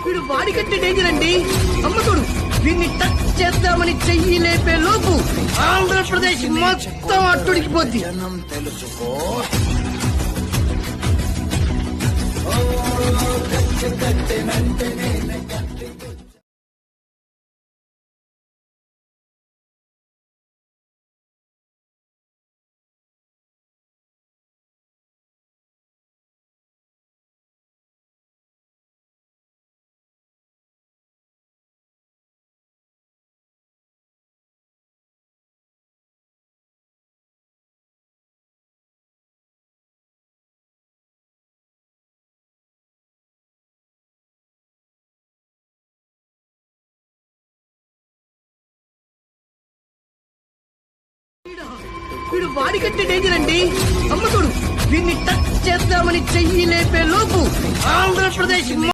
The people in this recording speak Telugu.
వీడు వాడికంటే డేంజర్ అండి. అమ్మతోడు వీడిని టచ్ చేద్దామని చెయ్యి లేపే లోపు ఆంధ్రప్రదేశ్ మొత్తం అట్టుడికిపోద్ది. తెలుసుకో వీడు వాడికంటే డేంజర్ అండి. అమ్మతోడు వీడిని టచ్ చేద్దామని చెయ్యి లేపే లోపు ఆంధ్రప్రదేశ్